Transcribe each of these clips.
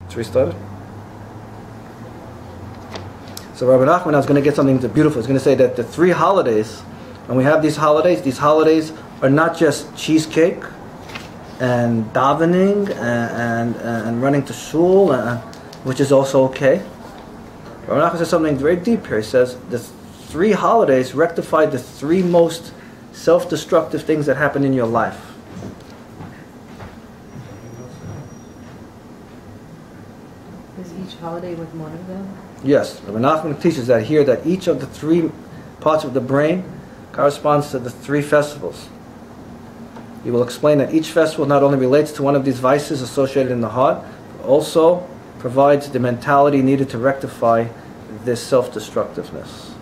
Let's restart it. So Rabbi Nachman now is going to get something beautiful. He's going to say that the 3 holidays, when we have these holidays are not just cheesecake and davening and running to shul, which is also okay. Rabbi Nachman says something very deep here. He says the 3 holidays rectify the 3 most self-destructive things that happen in your life. Is each holiday with one of them? Yes, Rabbi Nachman teaches that here, that each of the 3 parts of the brain corresponds to the 3 festivals. He will explain that each festival not only relates to one of these vices associated in the heart, but also provides the mentality needed to rectify this self-destructiveness.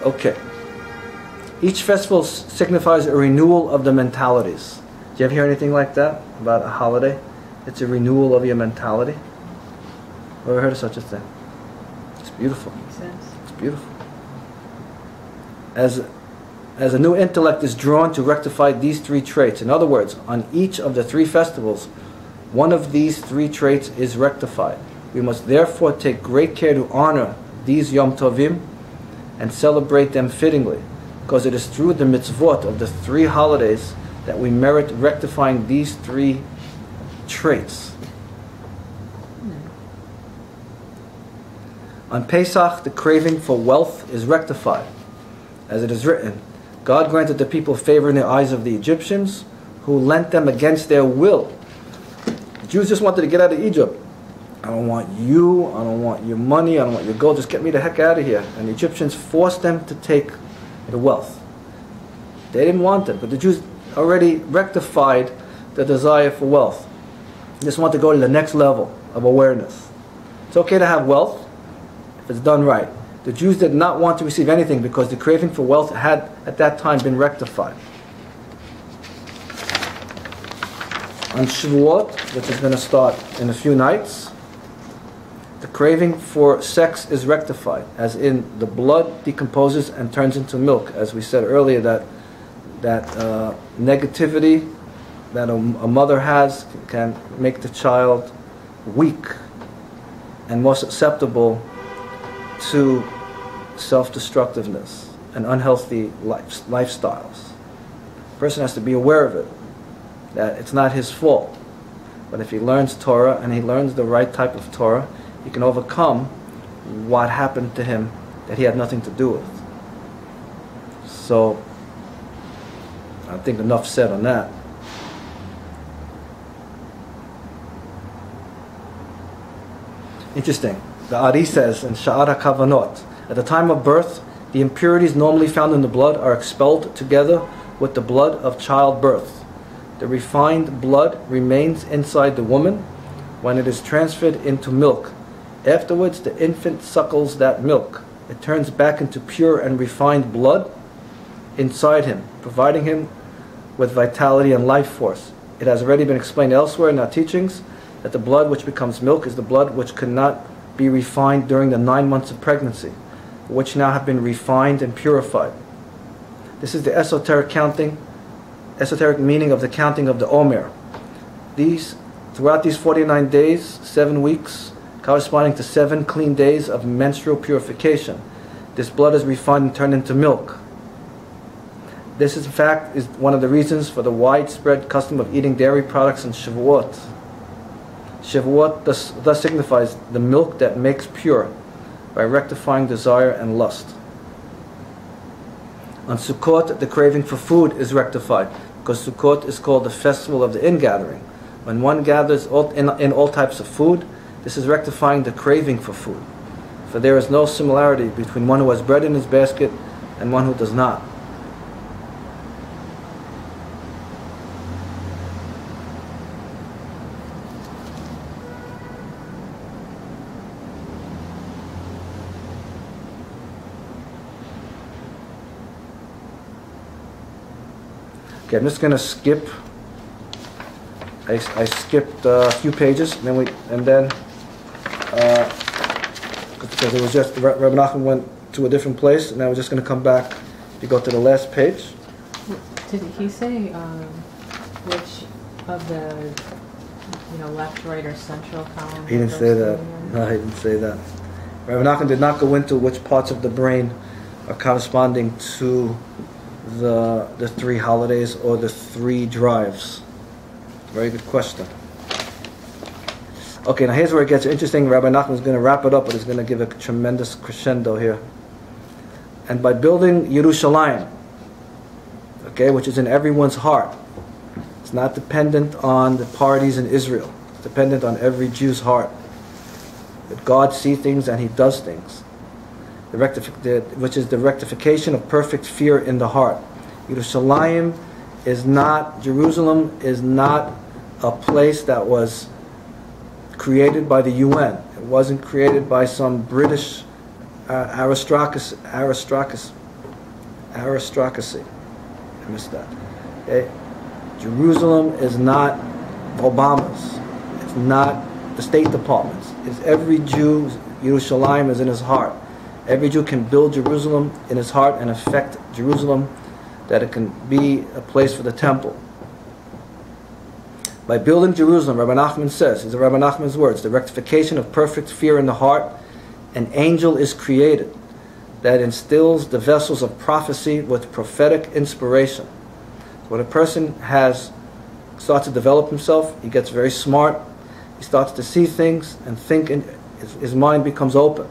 Okay. Each festival signifies a renewal of the mentalities. Do you ever hear anything like that about a holiday? It's a renewal of your mentality. Ever heard of such a thing? It's beautiful. Makes sense. It's beautiful. As a new intellect is drawn to rectify these 3 traits. In other words, on each of the 3 festivals, one of these 3 traits is rectified. We must therefore take great care to honor these Yom Tovim and celebrate them fittingly, because it is through the mitzvot of the 3 holidays that we merit rectifying these 3 traits. On Pesach, the craving for wealth is rectified. As it is written, God granted the people favor in the eyes of the Egyptians, who lent them against their will. The Jews just wanted to get out of Egypt. I don't want you, I don't want your money, I don't want your gold, just get me the heck out of here. And the Egyptians forced them to take the wealth. They didn't want it, but the Jews already rectified the desire for wealth. They just want to go to the next level of awareness. It's okay to have wealth if it's done right. The Jews did not want to receive anything because the craving for wealth had at that time been rectified. On Shavuot, which is going to start in a few nights, the craving for sex is rectified, as in the blood decomposes and turns into milk. As we said earlier, that negativity that a mother has can make the child weak and more susceptible to self-destructiveness and unhealthy lifestyles. The person has to be aware of it, that it's not his fault. But if he learns Torah and he learns the right type of Torah, he can overcome what happened to him that he had nothing to do with. So, I think enough said on that. Interesting. The Ari says in Sha'ar HaKavanot, at the time of birth, the impurities normally found in the blood are expelled together with the blood of childbirth. The refined blood remains inside the woman when it is transferred into milk. Afterwards, the infant suckles that milk. It turns back into pure and refined blood inside him, providing him with vitality and life force. It has already been explained elsewhere in our teachings that the blood which becomes milk is the blood which could not be refined during the 9 months of pregnancy, which now have been refined and purified. This is the esoteric meaning of the counting of the Omer. Throughout these 49 days, 7 weeks, corresponding to 7 clean days of menstrual purification, this blood is refined and turned into milk. This, in fact, is one of the reasons for the widespread custom of eating dairy products on Shavuot. Shavuot thus signifies the milk that makes pure by rectifying desire and lust. On Sukkot, the craving for food is rectified, because Sukkot is called the festival of the ingathering. When one gathers in all types of food, this is rectifying the craving for food. For there is no similarity between one who has bread in his basket and one who does not. Okay, I'm just going to skip. I skipped a few pages, and then because it was just Rabbi Nachman went to a different place, and now we're just going to come back. If you go to the last page. Did he say which of the left, right, or central column? He didn't say that. No, he didn't say that. Rabbi Nachman did not go into which parts of the brain are corresponding to the three holidays or the three drives. Very good question. Okay, now here's where it gets interesting. Rabbi Nachman is going to wrap it up, but he's going to give a tremendous crescendo here. And by building Yerushalayim, okay, which is in everyone's heart, it's not dependent on the parties in Israel. It's dependent on every Jew's heart. That God sees things and He does things. Which is the rectification of perfect fear in the heart. Yerushalayim is not, Jerusalem is not a place that was created by the UN. It wasn't created by some British aristocracy. I missed that. Okay? Jerusalem is not Obama's. It's not the State Department's. It's every Jew. Yerushalayim is in his heart. Every Jew can build Jerusalem in his heart and affect Jerusalem, that it can be a place for the temple. By building Jerusalem, Rabbi Nachman says, these are Rabbi Nachman's words, the rectification of perfect fear in the heart, an angel is created that instills the vessels of prophecy with prophetic inspiration. When a person starts to develop himself, he gets very smart, he starts to see things and think, and his mind becomes open.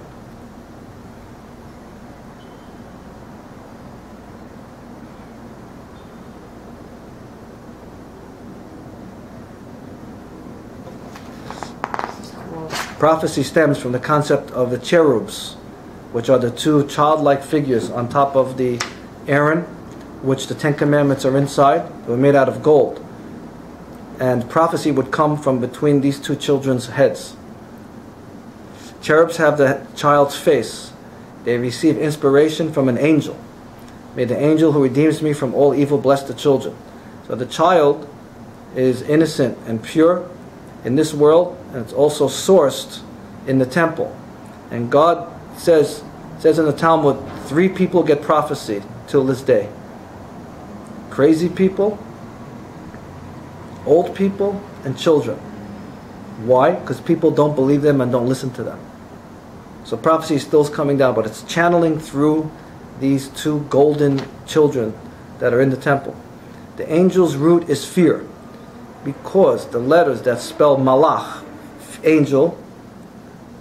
Prophecy stems from the concept of the cherubs, which are the two childlike figures on top of the Aaron, which the Ten Commandments are inside. They were made out of gold. And prophecy would come from between these two children's heads. Cherubs have the child's face. They receive inspiration from an angel. May the angel who redeems me from all evil bless the children. So the child is innocent and pure in this world, and it's also sourced in the temple. And God says in the Talmud, 3 people get prophecy till this day. Crazy people, old people, and children. Why? Because people don't believe them and don't listen to them. So prophecy is still coming down, but it's channeling through these 2 golden children that are in the temple. The angel's root is fear, because the letters that spell malach, angel,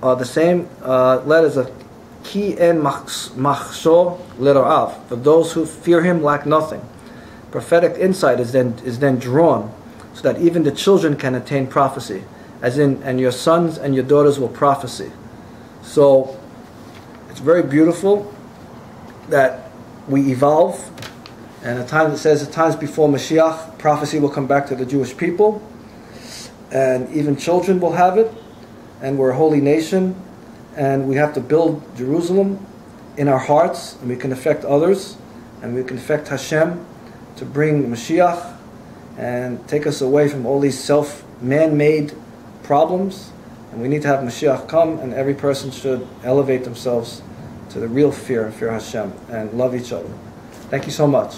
are the same letters of ki en machshor leroav. For those who fear him lack nothing. Prophetic insight is then drawn so that even the children can attain prophecy, as in, and your sons and your daughters will prophesy. So it's very beautiful that we evolve, and at times it says at times before Mashiach, prophecy will come back to the Jewish people, and even children will have it, and we're a holy nation, and we have to build Jerusalem in our hearts, and we can affect others, and we can affect Hashem to bring Mashiach and take us away from all these man-made problems. And we need to have Mashiach come, and every person should elevate themselves to the real fear and fear Hashem and love each other. Thank you so much.